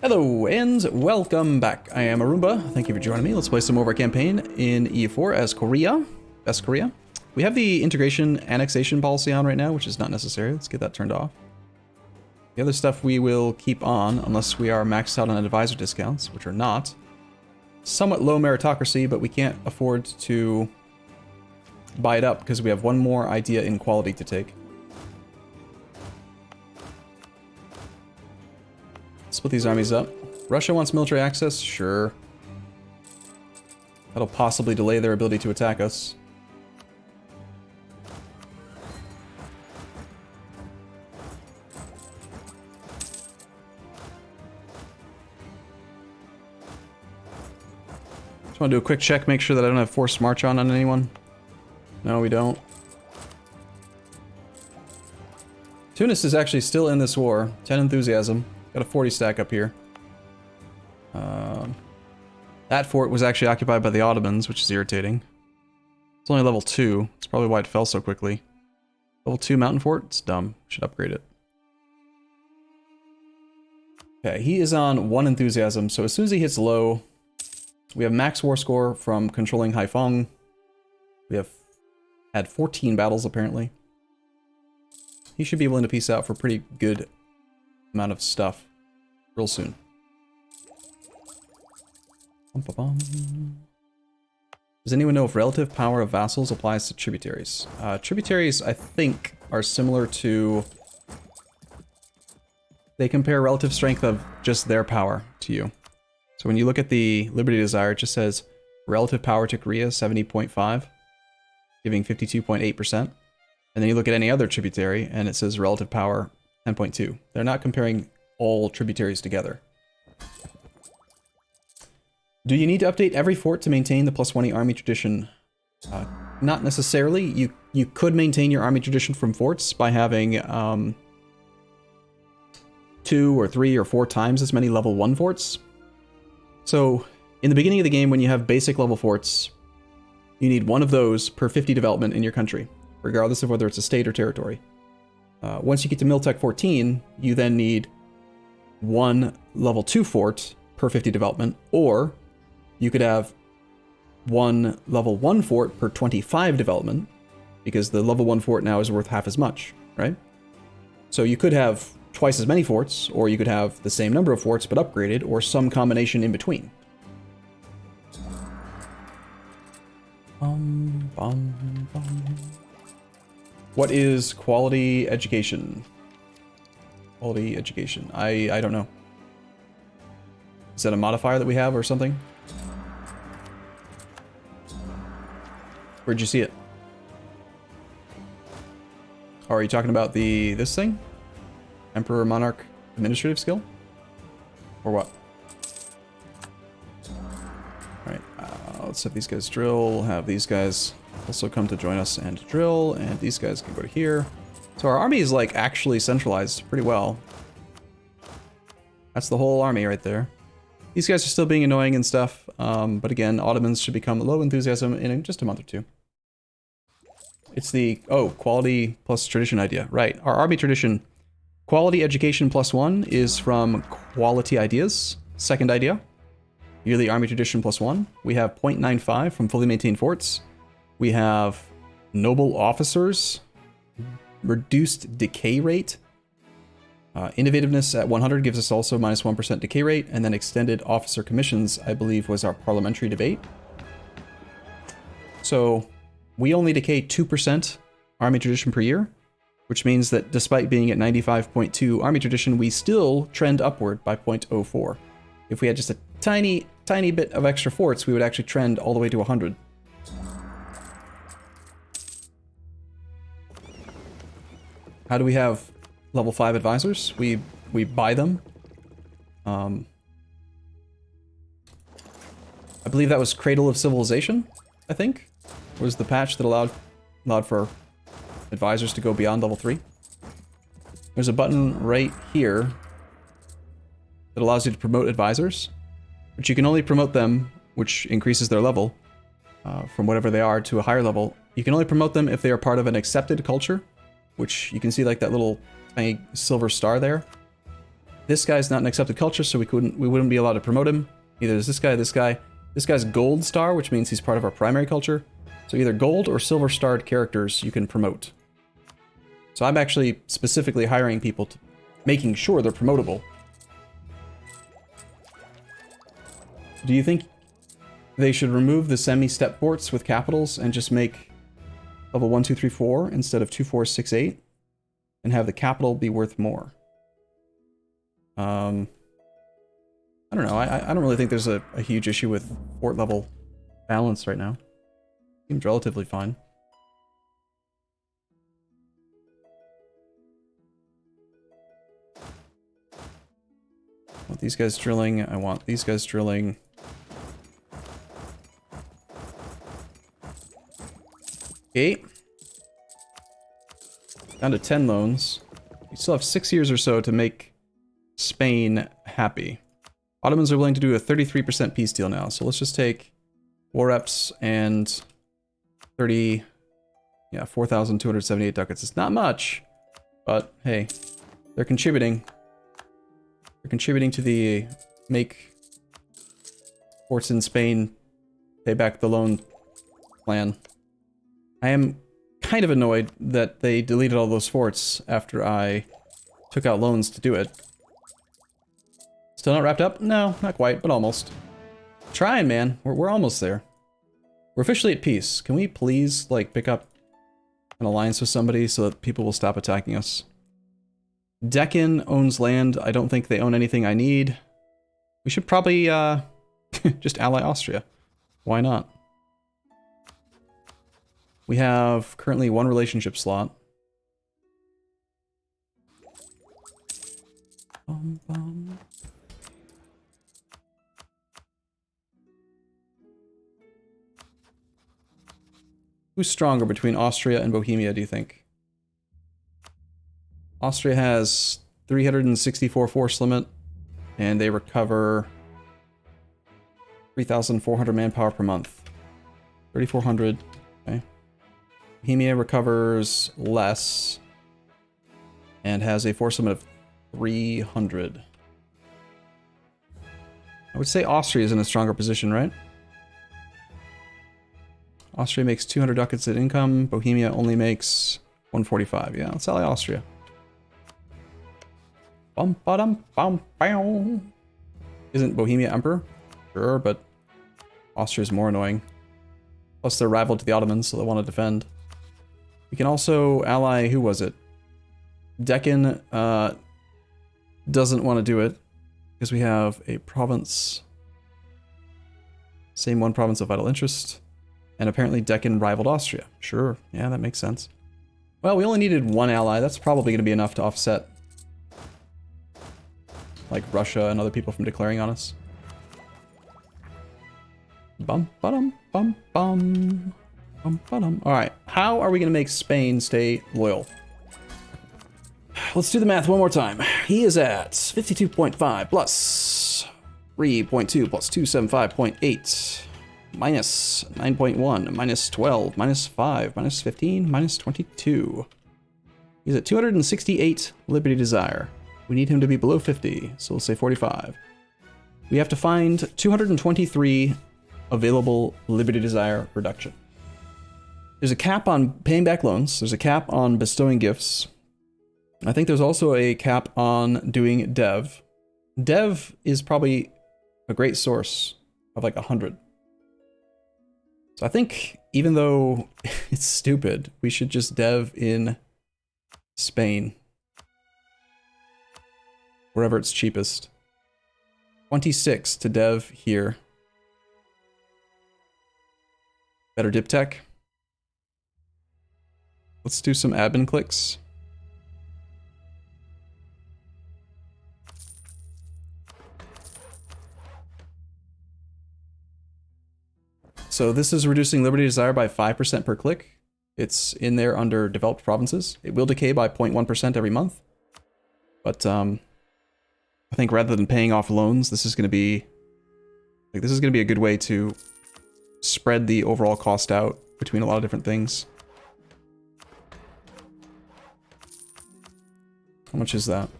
Hello and welcome back. I am Arumba. Thank you for joining me. Let's play some more of our campaign in EU4 as Korea. Best Korea. We have the integration annexation policy on right now, which is not necessary. Let's get that turned off. The other stuff we will keep on unless we are maxed out on advisor discounts, which are not. Somewhat low meritocracy, but we can't afford to buy it up because we have one more idea in quality to take. Split these armies up. Russia wants military access? Sure. That'll possibly delay their ability to attack us. Just want to do a quick check, make sure that I don't have forced march on anyone. No, we don't. Tunis is actually still in this war. 10 enthusiasm. Got a 40 stack up here. That fort was actually occupied by the Ottomans, which is irritating. It's only level 2. That's probably why it fell so quickly. Level 2 mountain fort? It's dumb. Should upgrade it. Okay, he is on 1 enthusiasm, so as soon as he hits low, we have max war score from controlling Haiphong. We have had 14 battles, apparently. He should be willing to peace out for a pretty good amount of stuff real soon. Does anyone know if relative power of vassals applies to tributaries? Tributaries, I think, are similar to... They compare relative strength of just their power to you. So when you look at the Liberty Desire, it just says relative power to Korea, 70.5, giving 52.8%. And then you look at any other tributary, and it says relative power 10.2. They're not comparing all tributaries together. Do you need to update every fort to maintain the +20 army tradition? Not necessarily. You could maintain your army tradition from forts by having 2 or 3 or 4 times as many level 1 forts. So in the beginning of the game, when you have basic level forts, you need 1 of those per 50 development in your country, regardless of whether it's a state or territory. Once you get to Miltech 14, you then need 1 level 2 fort per 50 development, or you could have 1 level 1 fort per 25 development, because the level 1 fort now is worth half as much, right? So you could have twice as many forts, or you could have the same number of forts but upgraded, or some combination in between. What is quality education? Quality education. I don't know. Is that a modifier that we have or something? Where'd you see it? Oh, are you talking about this thing? Emperor Monarch administrative skill? Or what? Alright, let's have these guys drill, have these guys also come to join us and drill, and these guys can go to here. So our army is like actually centralized pretty well. That's the whole army right there. These guys are still being annoying and stuff, but again, Ottomans should become low enthusiasm in just a month or 2. It's the, quality plus tradition idea. Right, our army tradition, quality education +1 is from quality ideas, second idea. Yearly army tradition +1. We have 0.95 from fully maintained forts. We have noble officers, reduced decay rate. Innovativeness at 100 gives us also -1% decay rate, and then extended officer commissions, I believe, was our parliamentary debate. So we only decay 2% army tradition per year, which means that despite being at 95.2 army tradition, we still trend upward by 0.04. If we had just a tiny bit of extra forts, we would actually trend all the way to 100. How do we have level 5 advisors? We buy them. I believe that was Cradle of Civilization, I think, was the patch that allowed for advisors to go beyond level 3. There's a button right here that allows you to promote advisors, but you can only promote them, which increases their level from whatever they are to a higher level. You can only promote them if they are part of an accepted culture, which you can see like that little tiny silver star there. This guy's not an accepted culture, so we wouldn't be allowed to promote him. Neither is this guy, this guy. This guy's gold star, which means he's part of our primary culture. So either gold or silver starred characters you can promote. So I'm actually specifically hiring people to making sure they're promotable. Do you think they should remove the semi-step forts with capitals and just make level 1, 2, 3, 4 instead of 2, 4, 6, 8? And have the capital be worth more? I don't know. I don't really think there's a huge issue with fort level balance right now. Seems relatively fine. I want these guys drilling. I want these guys drilling. Okay. Down to 10 loans. We still have 6 years or so to make Spain happy. Ottomans are willing to do a 33% peace deal now, so let's just take war reps and 4,278 ducats. It's not much, but hey, they're contributing. They're contributing to the make forts in Spain pay back the loan plan. I am kind of annoyed that they deleted all those forts after I took out loans to do it. Still not wrapped up? No, not quite, but almost. Trying, man. We're almost there. We're officially at peace. Can we please, like, pick up an alliance with somebody so that people will stop attacking us? Deccan owns land. I don't think they own anything I need. We should probably, just ally Austria. Why not? We have currently 1 relationship slot. Bum, bum. Who's stronger between Austria and Bohemia, do you think? Austria has 364 force limit, and they recover 3,400 manpower per month. 3,400, okay. Bohemia recovers less, and has a force limit of 300. I would say Austria is in a stronger position, right? Austria makes 200 ducats in income. Bohemia only makes 145. Yeah, let's ally Austria. Bum ba dum bum bam. Isn't Bohemia emperor? Sure, but Austria's more annoying. Plus they're rival to the Ottomans, so they want to defend. We can also ally, who was it? Deccan doesn't want to do it because we have a province. Same one province of vital interest. And apparently Deccan rivaled Austria. Sure, yeah, that makes sense. Well, we only needed 1 ally. That's probably going to be enough to offset, like, Russia and other people from declaring on us. Bum ba-dum bum bum bum ba-dum. All right, how are we going to make Spain stay loyal? Let's do the math one more time. He is at 52.5 plus 3.2 plus 275.8. Minus 9.1, minus 12, minus 5, minus 15, minus 22. He's at 268 Liberty Desire. We need him to be below 50, so we'll say 45. We have to find 223 available Liberty Desire reduction. There's a cap on paying back loans. There's a cap on bestowing gifts. I think there's also a cap on doing dev. Dev is probably a great source of like 100. So I think, even though it's stupid, we should just dev in Spain. Wherever it's cheapest. 26 to dev here. Better dip tech. Let's do some admin clicks. So this is reducing Liberty Desire by 5% per click. It's in there under developed provinces. It will decay by 0.1% every month. But I think rather than paying off loans, this is going to be a good way to spread the overall cost out between a lot of different things. How much is that?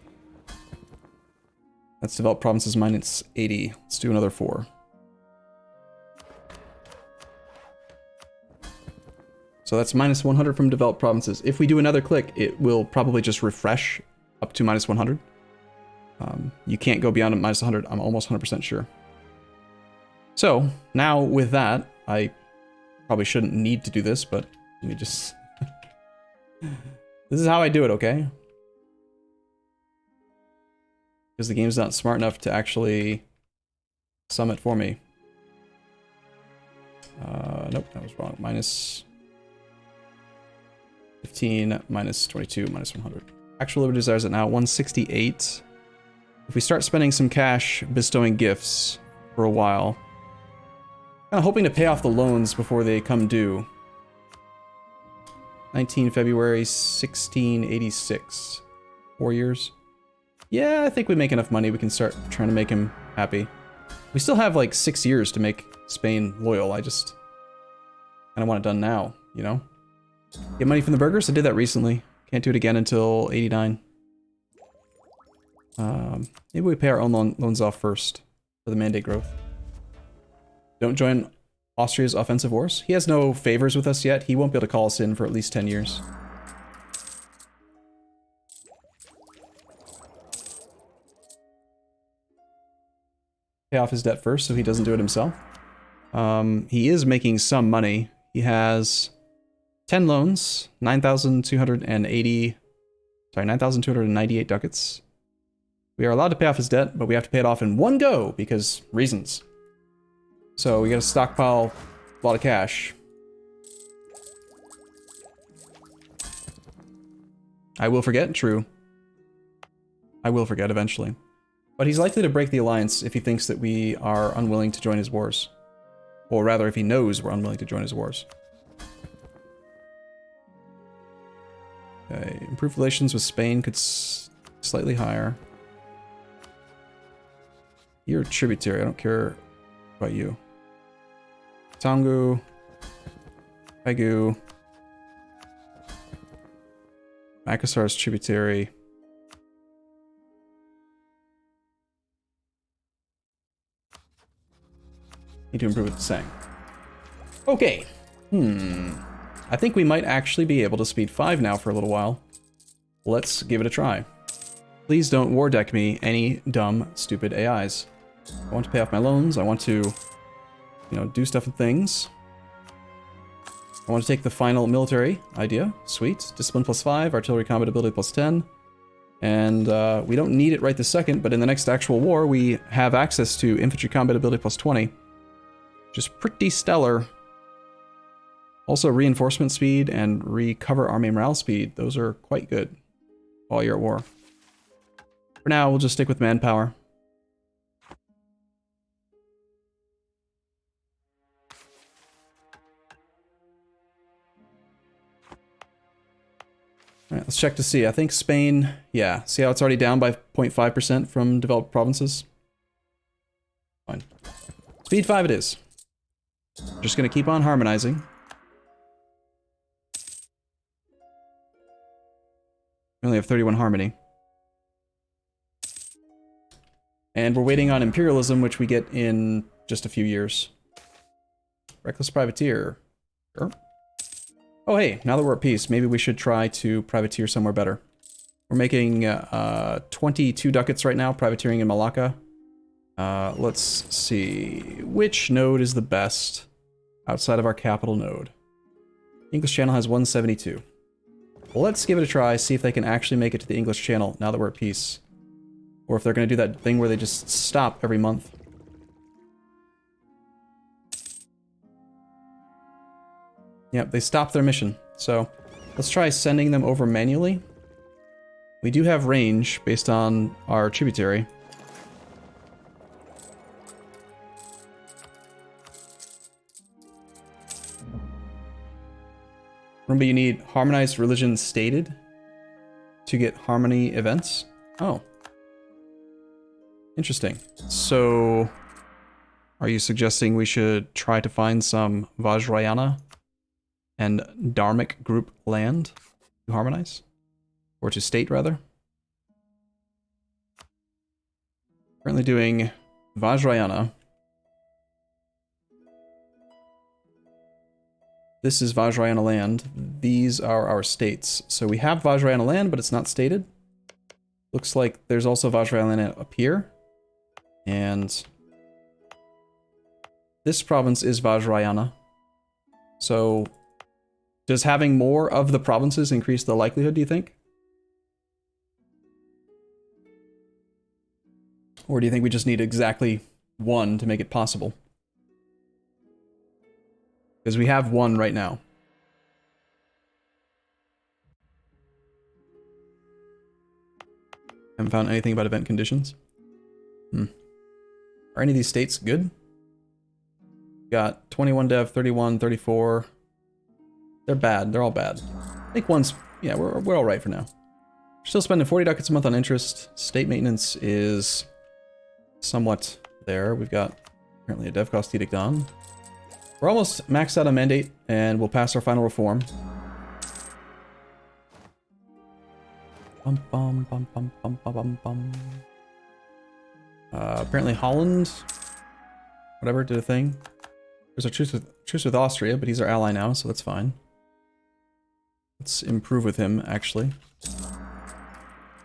That's developed provinces minus 80. Let's do another 4. So that's minus 100 from developed provinces. If we do another click, it will probably just refresh up to minus 100. You can't go beyond minus 100. I'm almost 100% sure. So now with that, I probably shouldn't need to do this, but let me just... This is how I do it, okay? Because the game's not smart enough to actually sum it for me. Nope, that was wrong. Minus 15, minus 22, minus 100. Actual liberty desires it now, 168. If we start spending some cash bestowing gifts for a while, kind of hoping to pay off the loans before they come due. 19 February, 1686. 4 years. Yeah, I think we make enough money. We can start trying to make him happy. We still have like 6 years to make Spain loyal. I just kind of want it done now, you know? Get money from the burgers? I did that recently. Can't do it again until 89. Maybe we pay our own loans off first for the mandate growth. Don't join Austria's offensive wars. He has no favors with us yet. He won't be able to call us in for at least 10 years. Pay off his debt first so he doesn't do it himself. He is making some money. He has 10 loans, 9,298 ducats. We are allowed to pay off his debt, but we have to pay it off in one go because reasons. So we gotta stockpile a lot of cash. I will forget, true. I will forget eventually. But he's likely to break the alliance if he thinks that we are unwilling to join his wars. Or rather, if he knows we're unwilling to join his wars. Okay, improved relations with Spain could slightly higher. You're a tributary, I don't care about you. Tangu. Pegu. Makassar's tributary. Need to improve with Sang. Okay. I think we might actually be able to speed 5 now for a little while. Let's give it a try. Please don't war deck me any dumb, stupid AIs. I want to pay off my loans. I want to, you know, do stuff and things. I want to take the final military idea. Sweet. Discipline +5, artillery combat ability +10. And we don't need it right this second, but in the next actual war, we have access to infantry combat ability +20. Which is pretty stellar. Also reinforcement speed and recover army morale speed. Those are quite good while you're at war. For now, we'll just stick with manpower. Alright, let's check to see. I think Spain, yeah. See how it's already down by 0.5% from developed provinces? Fine. Speed 5 it is. Just gonna keep on harmonizing. We only have 31 harmony. And we're waiting on imperialism, which we get in just a few years. Reckless privateer. Sure. Oh hey, now that we're at peace, maybe we should try to privateer somewhere better. We're making 22 ducats right now, privateering in Malacca. Let's see, which node is the best outside of our capital node? English Channel has 172. Well, let's give it a try, see if they can actually make it to the English Channel now that we're at peace. Or if they're going to do that thing where they just stop every month. Yep, they stopped their mission. So let's try sending them over manually. We do have range based on our tributary. Remember, you need harmonized religion stated to get harmony events. Oh. Interesting. So, are you suggesting we should try to find some Vajrayana and Dharmic group land to harmonize? Or to state, rather? Currently doing Vajrayana. This is Vajrayana land. These are our states. So we have Vajrayana land, but it's not stated. Looks like there's also Vajrayana land up here. And this province is Vajrayana. So does having more of the provinces increase the likelihood, do you think? Or do you think we just need exactly one to make it possible? Because we have one right now. Haven't found anything about event conditions. Are any of these states good? Got 21 dev, 31, 34. They're bad. They're all bad. I think one's... Yeah, we're all right for now. We're still spending 40 ducats a month on interest. State maintenance is somewhat there. We've got apparently a dev cost edict on. We're almost maxed out on mandate, and we'll pass our final reform. Bum, bum, bum, bum, bum, bum, bum, bum. Apparently Holland, whatever, did a thing. There's a truce with Austria, but he's our ally now, so that's fine. Let's improve with him, actually.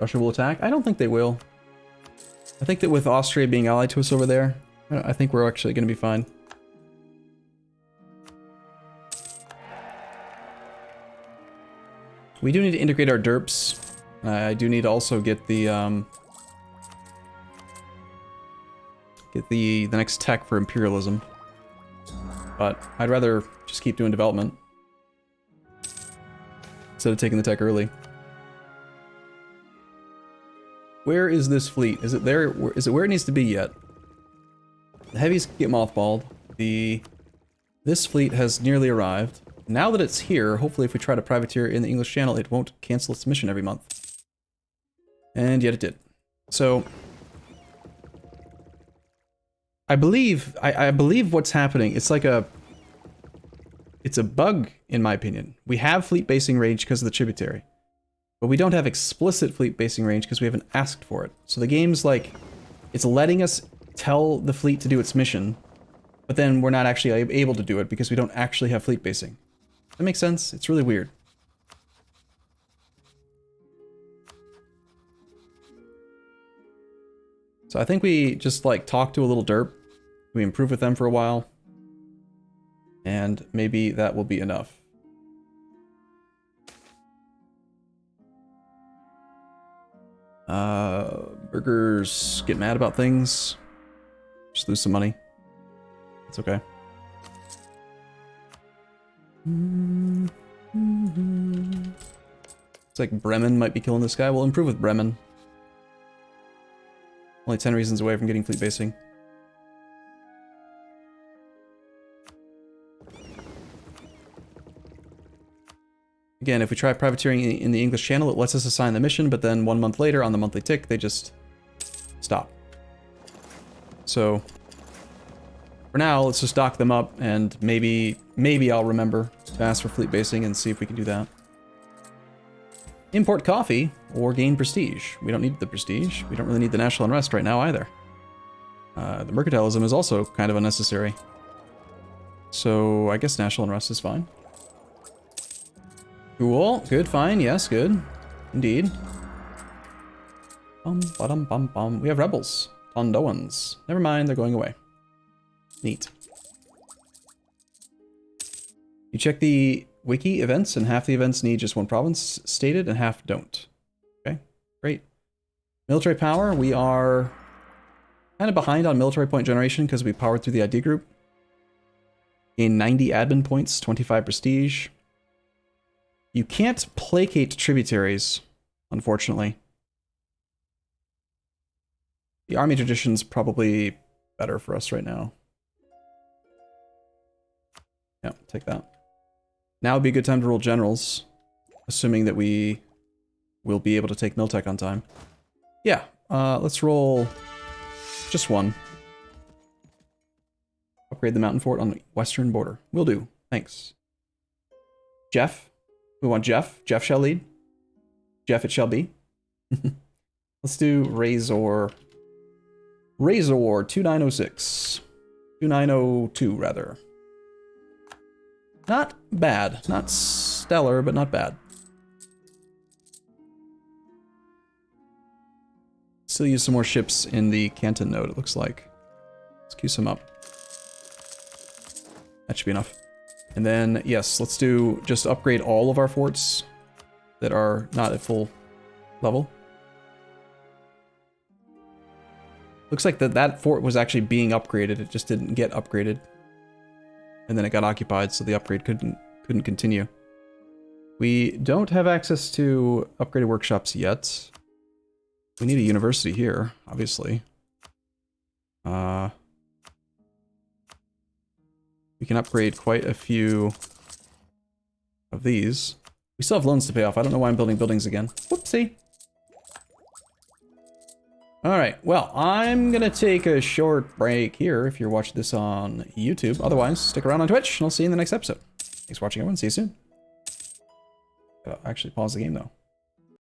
Russia will attack? I don't think they will. I think that with Austria being allied to us over there, I think we're actually going to be fine. We do need to integrate our derps. I do need to also get the next tech for imperialism. But I'd rather just keep doing development instead of taking the tech early. Where is this fleet? Is it there? Is it where it needs to be yet? The heavies get mothballed. This fleet has nearly arrived. Now that it's here, hopefully if we try to privateer in the English Channel, it won't cancel its mission every month. And yet it did. So I believe what's happening, it's like it's a bug, in my opinion. We have fleet basing range because of the tributary, but we don't have explicit fleet basing range because we haven't asked for it. So the game's like, it's letting us tell the fleet to do its mission, but then we're not actually able to do it because we don't actually have fleet basing. That makes sense? It's really weird. So I think we just like talk to a little derp. We improve with them for a while. And maybe that will be enough. Burgers get mad about things. Just lose some money. It's okay. It's like Bremen might be killing this guy. We'll improve with Bremen. Only 10 reasons away from getting fleet basing. Again, if we try privateering in the English Channel, it lets us assign the mission, but then 1 month later on the monthly tick, they just stop. So for now, let's just dock them up, and maybe I'll remember to ask for fleet basing and see if we can do that. Import coffee or gain prestige. We don't need the prestige. We don't really need the national unrest right now either. The mercantilism is also kind of unnecessary. So I guess national unrest is fine. Cool. Good. Fine. Yes. Good. Indeed. Bum, bum, bum. We have rebels. Tondoans. Never mind. They're going away. Neat. You check the wiki events, and half the events need just one province stated, and half don't. Okay, great. Military power, we are kind of behind on military point generation because we powered through the ID group. Gain 90 admin points, 25 prestige. You can't placate tributaries, unfortunately. The army tradition's probably better for us right now. Yeah, take that. Now would be a good time to roll generals, assuming that we will be able to take Miltech on time. Yeah, let's roll just one. Upgrade the mountain fort on the western border. Will do. Thanks. Jeff? We want Jeff. Jeff shall lead. Jeff it shall be. Let's do Razor. Razor 2906. 2902 rather. Not bad. Not stellar, but not bad. Still use some more ships in the Canton node, it looks like. Let's queue some up. That should be enough. And then, yes, let's do just upgrade all of our forts that are not at full level. Looks like that fort was actually being upgraded, it just didn't get upgraded. And then it got occupied, so the upgrade couldn't continue. We don't have access to upgraded workshops yet. We need a university here, obviously. We can upgrade quite a few of these. We still have loans to pay off. I don't know why I'm building buildings again. Whoopsie. Alright, well, I'm gonna take a short break here if you're watching this on YouTube. Otherwise, stick around on Twitch, and I'll see you in the next episode. Thanks for watching, everyone. See you soon. Actually, pause the game, though.